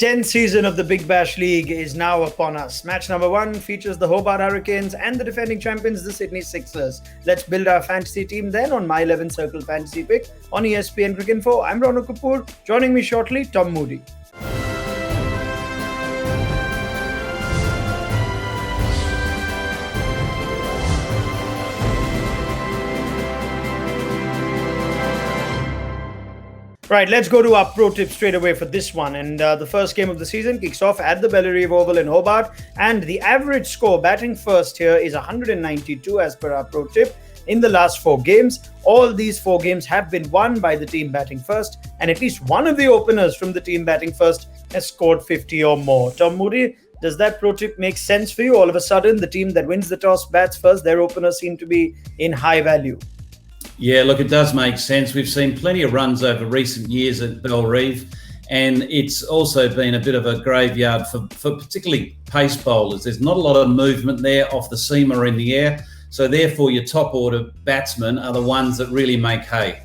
10th season of the Big Bash League is now upon us. Match number 1 features the Hobart Hurricanes and the defending champions, the Sydney Sixers. Let's build our fantasy team then on my 11 Circle Fantasy Pick on ESPN Cricinfo. I'm Ronak Kapoor. Joining me shortly, Tom Moody. Right, let's go to our pro tip straight away for this one. And the first game of the season kicks off at the Bellerive Oval in Hobart. And the average score batting first here is 192 as per our pro tip. In the last 4 games, all these 4 games have been won by the team batting first. And at least one of the openers from the team batting first has scored 50 or more. Tom Moody, does that pro tip make sense for you? All of a sudden, the team that wins the toss bats first, their openers seem to be in high value. Yeah, look, it does make sense. We've seen plenty of runs over recent years at Bellerive, and it's also been a bit of a graveyard for particularly pace bowlers. There's not a lot of movement there off the seam or in the air, so therefore your top order batsmen are the ones that really make hay.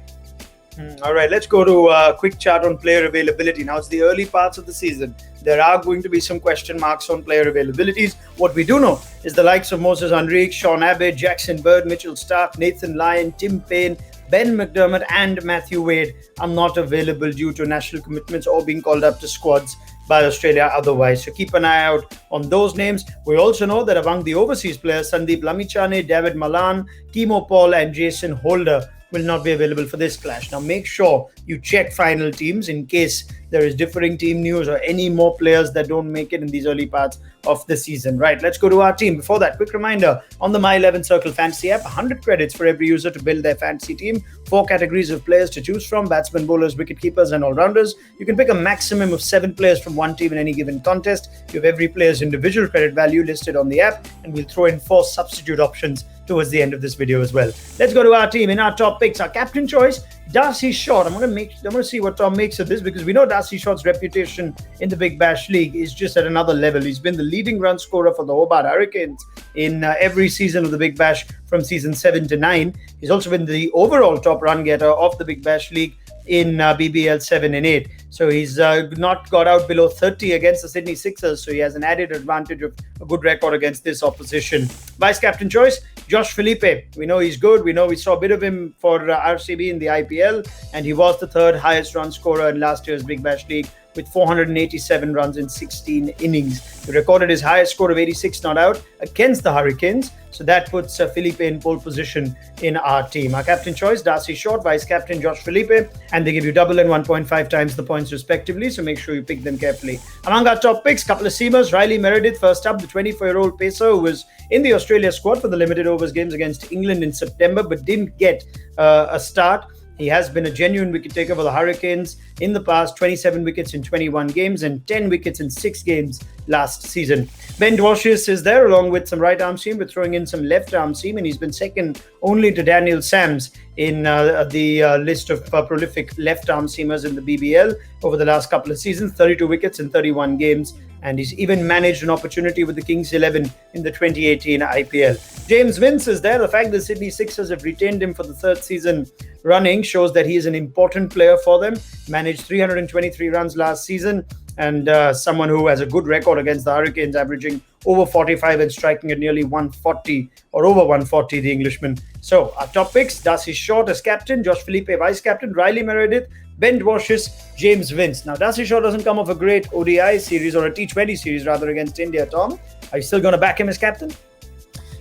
All right, let's go to a quick chart on player availability. Now, it's the early parts of the season. There are going to be some question marks on player availabilities. What we do know is the likes of Moses Henrique, Sean Abbott, Jackson Bird, Mitchell Starc, Nathan Lyon, Tim Payne, Ben McDermott and Matthew Wade are not available due to national commitments or being called up to squads by Australia otherwise. So keep an eye out on those names. We also know that among the overseas players, Sandeep Lamichhane, David Malan, Timo Paul and Jason Holder will not be available for this clash. Now make sure you check final teams in case there is differing team news or any more players that don't make it in these early parts of the season. Right, let's go to our team. Before that, quick reminder on the My 11 Circle Fantasy app, 100 credits for every user to build their fantasy team. 4 categories of players to choose from: batsmen, bowlers, wicket keepers and all-rounders. You can pick a maximum of 7 players from one team in any given contest. You have every player's individual credit value listed on the app, and we'll throw in 4 substitute options towards the end of this video as well. Let's go to our team. In our top picks, our captain choice, Darcy Short. I'm going to see what Tom makes of this, because we know Darcy Short's reputation in the Big Bash League is just at another level. He's been the leading run scorer for the Hobart Hurricanes in every season of the Big Bash from season 7 to 9. He's also been the overall top run getter of the Big Bash League in BBL 7 and 8. So he's not got out below 30 against the Sydney Sixers, so he has an added advantage of a good record against this opposition. Vice captain choice, Josh Felipe. We know he's good. We know we saw a bit of him for RCB in the IPL, and he was the 3rd highest run scorer in last year's Big Bash League with 487 runs in 16 innings. He recorded his highest score of 86 not out against the Hurricanes. So that puts Felipe in pole position in our team. Our captain choice, Darcy Short, vice captain Josh Felipe, and they give you double and 1.5 times the points respectively, so make sure you pick them carefully. Among our top picks, couple of seamers, Riley Meredith, first up, the 24-year-old pacer who was in the Australia squad for the limited overs games against England in September, but didn't get a start. He has been a genuine wicket taker for the Hurricanes in the past, 27 wickets in 21 games and 10 wickets in 6 games last season. Ben Dwashes is there along with some right arm seam, but throwing in some left arm seam, and he's been second only to Daniel Sams in the list of prolific left arm seamers in the BBL over the last couple of seasons, 32 wickets in 31 games. And he's even managed an opportunity with the Kings 11 in the 2018 IPL. James Vince is there. The fact that Sydney Sixers have retained him for the 3rd season running shows that he is an important player for them. Managed 323 runs last season, and someone who has a good record against the Hurricanes, averaging over 45 and striking at nearly 140 or over 140, the Englishman. So our top picks, Darcy Short as captain, Josh Felipe vice captain, Riley Meredith, Ben Dwashes, James Vince. Now, Darcy Short doesn't come off a great ODI series, or a T20 series rather, against India. Tom, are you still going to back him as captain?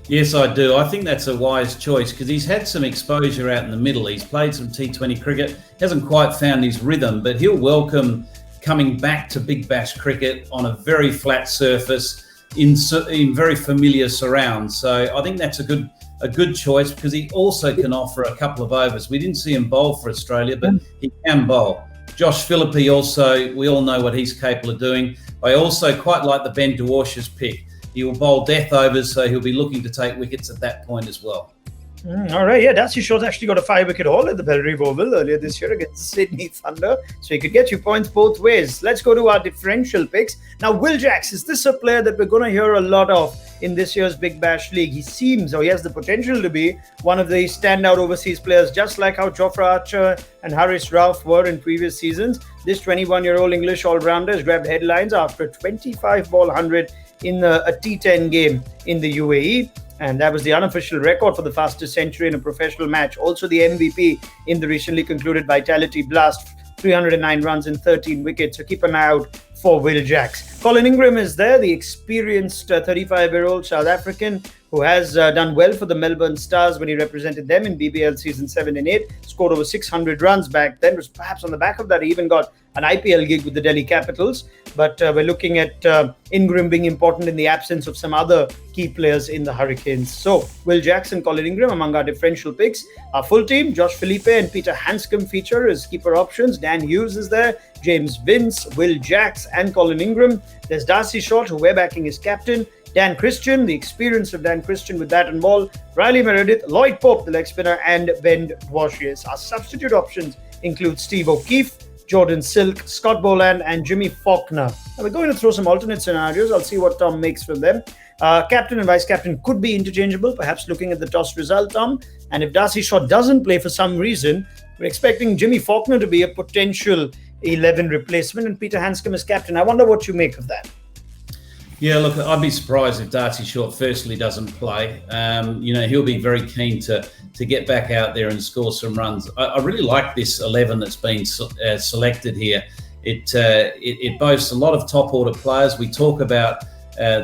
Yes, I do. I think that's a wise choice because he's had some exposure out in the middle. He's played some T20 cricket, hasn't quite found his rhythm, but he'll welcome coming back to Big Bash cricket on a very flat surface in very familiar surrounds. So I think that's a good choice because he also can offer a couple of overs. We didn't see him bowl for Australia, but he can bowl. Josh Philippe also, we all know what he's capable of doing. I also quite like the Ben Dwashes pick. He will bowl death overs, so he'll be looking to take wickets at that point as well. All right, yeah, Darcy Short actually got a 5-wicket haul at the Bellerive Oval earlier this year against Sydney Thunder, so he could get you points both ways. Let's go to our differential picks. Now, Will Jacks, is this a player that we're going to hear a lot of in this year's Big Bash League? He seems, or he has the potential to be, one of the standout overseas players, just like how Jofra Archer and Haris Rauf were in previous seasons. This 21-year-old English all-rounder has grabbed headlines after a 25-ball 100 in a T10 game in the UAE. And that was the unofficial record for the fastest century in a professional match. Also the MVP in the recently concluded Vitality Blast, 309 runs and 13 wickets. So keep an eye out for Will Jacks. Colin Ingram is there, the experienced 35-year-old South African who has done well for the Melbourne Stars when he represented them in BBL season 7 and 8, scored over 600 runs back then. Was perhaps on the back of that, he even got an IPL gig with the Delhi Capitals. But we're looking at Ingram being important in the absence of some other key players in the Hurricanes. So Will Jackson, Colin Ingram among our differential picks. Our full team, Josh Felipe and Peter Hanscom feature as keeper options. Dan Hughes is there, James Vince, Will Jacks and Colin Ingram. There's Darcy Short, who we're backing as captain. Dan Christian, the experience of Dan Christian with bat and ball. Riley Meredith, Lloyd Pope, the leg spinner, and Ben Dwashes. Our substitute options include Steve O'Keefe, Jordan Silk, Scott Boland, and Jimmy Faulkner. Now we're going to throw some alternate scenarios. I'll see what Tom makes from them. Captain and vice-captain could be interchangeable, perhaps looking at the toss result, Tom. And if Darcy Short doesn't play for some reason, we're expecting Jimmy Faulkner to be a potential 11 replacement and Peter Hanscom as captain. I wonder what you make of that. Yeah, look, I'd be surprised if Darcy Short firstly doesn't play. He'll be very keen to get back out there and score some runs. I really like this 11 that's been selected here. It boasts a lot of top order players. We talk about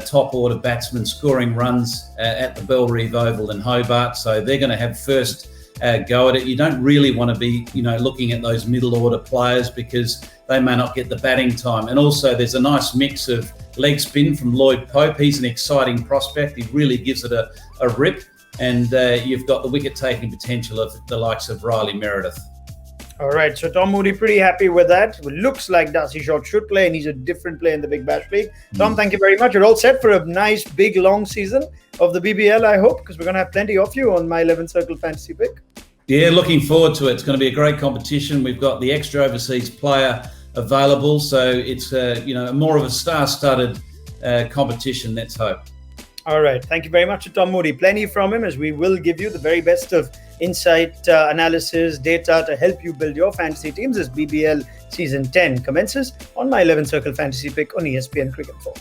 top order batsmen scoring runs at the Bellerive Oval in Hobart, so they're going to have first go at it. You don't really want to be, looking at those middle order players because they may not get the batting time. And also there's a nice mix of leg spin from Lloyd Pope. He's an exciting prospect. He really gives it a rip. And you've got the wicket-taking potential of the likes of Riley Meredith. All right, so Tom Moody pretty happy with that. It looks like Darcy Short should play, and he's a different player in the Big Bash League. Tom, thank you very much. You're all set for a nice, big, long season of the BBL, I hope, because we're going to have plenty of you on my 11 Circle Fantasy pick. Yeah, looking forward to it. It's going to be a great competition. We've got the extra overseas player available, so it's more of a star-studded competition, let's hope. All right. Thank you very much to Tom Moody. Plenty from him, as we will give you the very best of insight, analysis, data to help you build your fantasy teams as BBL Season 10 commences on my 11 Circle Fantasy pick on ESPN Cricinfo.